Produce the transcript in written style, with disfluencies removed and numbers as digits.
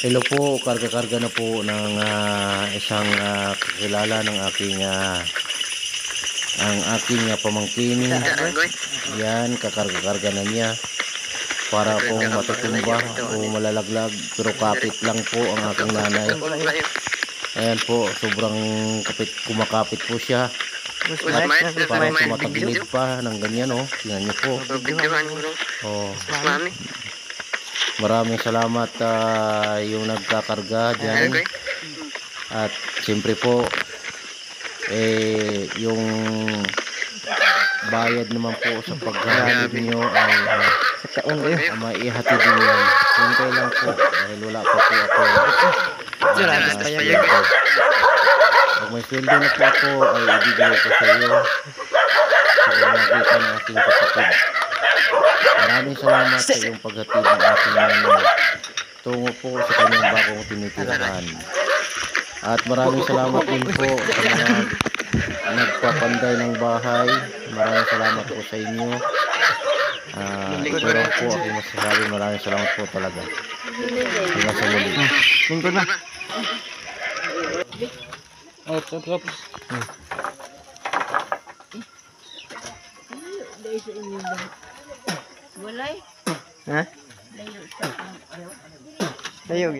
Hello po, karga-karga na po ng isang kakilala ng aking pamangkin. Yan, kakarga-karga na niya para po matutumba o malalaglag, pero kapit lang po ang aking nanay. Ayan po, sobrang kumakapit po siya para tumatagilid pa ng ganyan, oh. Tingnan niyo po. Oh. Maraming salamat yung nagkakarga dyan. At siyempre po yung bayad naman po sa paghahalin nyo ay maihatid din yan. Hintay lang po dahil wala pa po ako sweldo. Pag may sweldo na po ako ay ibibigay ko sa iyo sa pamamagitan ng aking kapatid. Maraming salamat sa iyong paghatid ng aking nanay tungo po sa kanyang bagong tinitirahan. At maraming salamat din po sa mga nagpapanday ng bahay. Maraming salamat po sa inyo. Ito lang po aking masasabi. Maraming salamat po talaga. Hanggang sa muli. Lingkod na. Walay. Ha? Tayo.